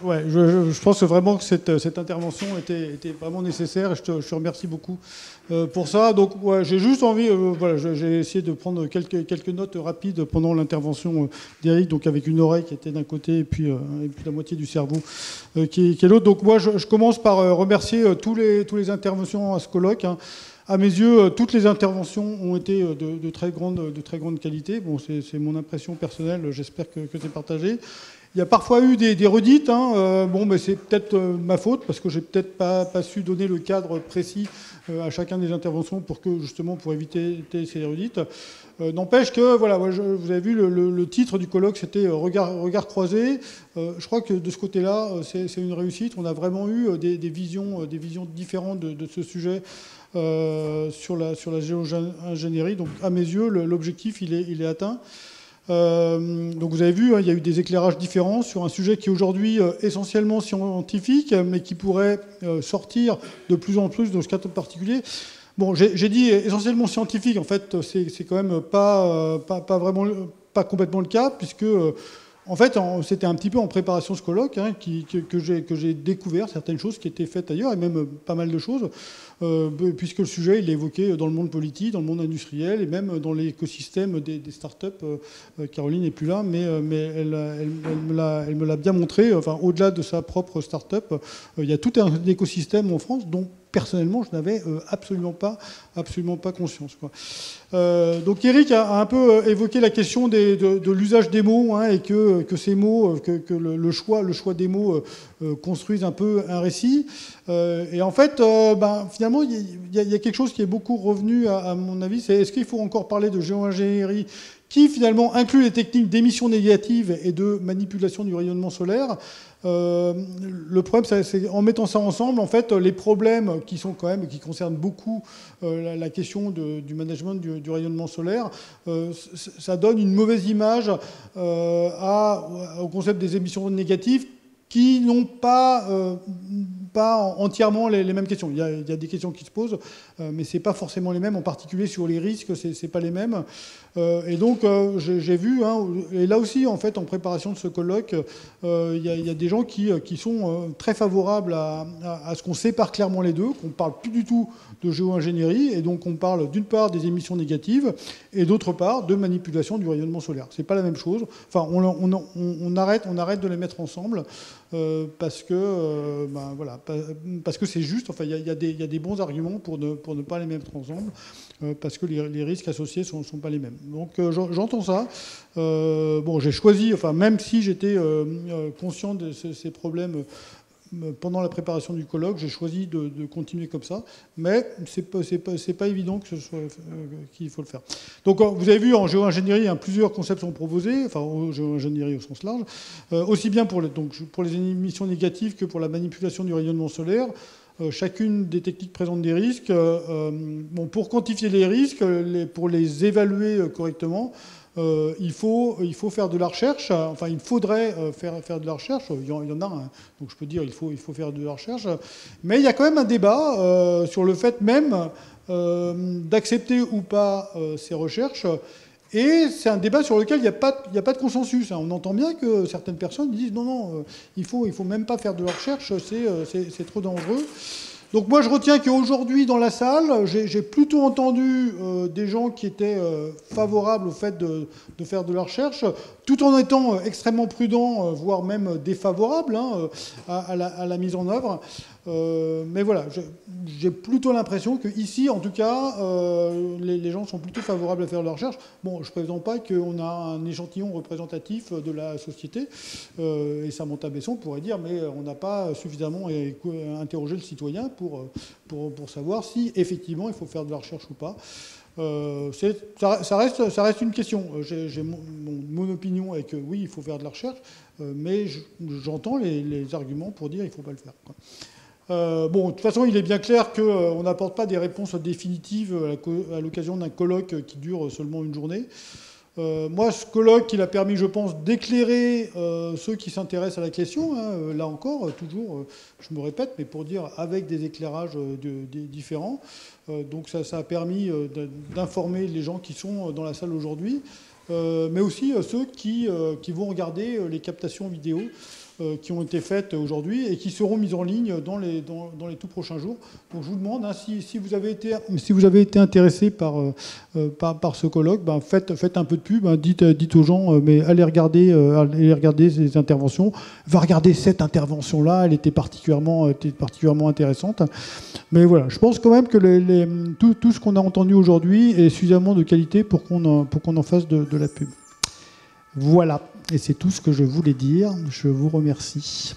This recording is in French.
Ouais, je pense vraiment que cette intervention était vraiment nécessaire et je te remercie beaucoup pour ça. Donc, ouais, j'ai juste envie, voilà, j'ai essayé de prendre quelques notes rapides pendant l'intervention d'Éric, donc avec une oreille qui était d'un côté et puis la moitié du cerveau qui est l'autre. Donc, moi, je commence par remercier tous les interventions à ce colloque, hein. À mes yeux, toutes les interventions ont été de très grande qualité. Bon, c'est mon impression personnelle, j'espère que c'est partagé. Il y a parfois eu des redites, hein. Bon, mais c'est peut-être ma faute, parce que j'ai peut-être pas su donner le cadre précis à chacun des interventions pour éviter ces redites. N'empêche que, voilà, vous avez vu, le titre du colloque, c'était Regard croisé. Je crois que de ce côté-là, c'est une réussite. On a vraiment eu des visions différentes de ce sujet sur la géo-ingénierie. Donc, à mes yeux, l'objectif, il est atteint. Donc vous avez vu, hein, il y a eu des éclairages différents sur un sujet qui est aujourd'hui essentiellement scientifique, mais qui pourrait sortir de plus en plus de ce cadre particulier. Bon, j'ai dit essentiellement scientifique, en fait, c'est quand même pas complètement le cas, puisque en fait, c'était un petit peu en préparation de ce colloque, hein, que j'ai découvert certaines choses qui étaient faites ailleurs, et même pas mal de choses, puisque le sujet, il est évoqué dans le monde politique, dans le monde industriel, et même dans l'écosystème des startups. Caroline n'est plus là, mais elle me l'a bien montré. Enfin, au-delà de sa propre startup, il y a tout un écosystème en France dont personnellement, je n'avais absolument pas conscience, quoi. Donc Eric a un peu évoqué la question de l'usage des mots, hein, et que ces mots, que le choix des mots construisent un peu un récit. Et en fait, finalement, il y a quelque chose qui est beaucoup revenu, à mon avis, c'est est-ce qu'il faut encore parler de géo-ingénierie qui finalement inclut les techniques d'émission négative et de manipulation du rayonnement solaire. Le problème, c'est en mettant ça ensemble, en fait, les problèmes qui concernent beaucoup la question du management du rayonnement solaire, ça donne une mauvaise image au concept des émissions négatives qui n'ont pas entièrement les mêmes questions. Il y a des questions qui se posent, mais c'est pas forcément les mêmes, en particulier sur les risques, c'est pas les mêmes. Et donc, j'ai vu, hein, et là aussi, en fait, en préparation de ce colloque, il y a des gens qui sont très favorables à ce qu'on sépare clairement les deux, qu'on parle plus du tout de géo-ingénierie, et donc on parle d'une part des émissions négatives, et d'autre part de manipulation du rayonnement solaire. C'est pas la même chose. Enfin, on arrête de les mettre ensemble, parce que c'est juste. Enfin, il y a des bons arguments pour ne pas les mettre ensemble, parce que les risques associés sont pas les mêmes. Donc j'entends ça. Bon, j'ai choisi, enfin, même si j'étais conscient de ces problèmes pendant la préparation du colloque, j'ai choisi de continuer comme ça, mais c'est pas évident qu'il faut le faire. Donc vous avez vu, en géo-ingénierie, hein, plusieurs concepts sont proposés, enfin en géo-ingénierie au sens large, aussi bien pour les émissions négatives que pour la manipulation du rayonnement solaire. Chacune des techniques présente des risques. Bon, pour quantifier les risques, pour les évaluer correctement, il faut faire de la recherche. Enfin, il faudrait faire de la recherche. Il y en a, hein, donc je peux dire il faut faire de la recherche. Mais il y a quand même un débat sur le fait même d'accepter ou pas ces recherches. Et c'est un débat sur lequel il n'y a pas de consensus. On entend bien que certaines personnes disent non, il faut même pas faire de la recherche, c'est trop dangereux. Donc moi, je retiens qu'aujourd'hui, dans la salle, j'ai plutôt entendu des gens qui étaient favorables au fait de faire de la recherche, tout en étant extrêmement prudents, voire même défavorables, hein, à la mise en œuvre. Mais voilà, j'ai plutôt l'impression qu'ici, en tout cas, les gens sont plutôt favorables à faire de la recherche. Bon, je ne prétends pas qu'on a un échantillon représentatif de la société, et Samantha Besson pourrait dire, mais on n'a pas suffisamment interrogé le citoyen pour savoir si, effectivement, il faut faire de la recherche ou pas. Ça reste une question. J'ai mon opinion est que oui, il faut faire de la recherche, mais j'entends les arguments pour dire qu'il ne faut pas le faire, quoi. Bon, de toute façon, il est bien clair qu'on n'apporte pas des réponses définitives à l'occasion d'un colloque qui dure seulement une journée. Moi, ce colloque, il a permis, je pense, d'éclairer ceux qui s'intéressent à la question. Hein, là encore, toujours, je me répète, mais pour dire avec des éclairages différents. Donc ça a permis d'informer les gens qui sont dans la salle aujourd'hui, mais aussi ceux qui vont regarder les captations vidéo. qui ont été faites aujourd'hui et qui seront mises en ligne dans les tout prochains jours. Donc je vous demande, hein, si vous avez été intéressé par ce colloque, faites un peu de pub, hein, dites aux gens, mais allez regarder ces interventions. Va regarder cette intervention-là, elle était particulièrement intéressante. Mais voilà, je pense quand même que tout ce qu'on a entendu aujourd'hui est suffisamment de qualité pour qu'on en fasse de la pub. Voilà, et c'est tout ce que je voulais dire. Je vous remercie.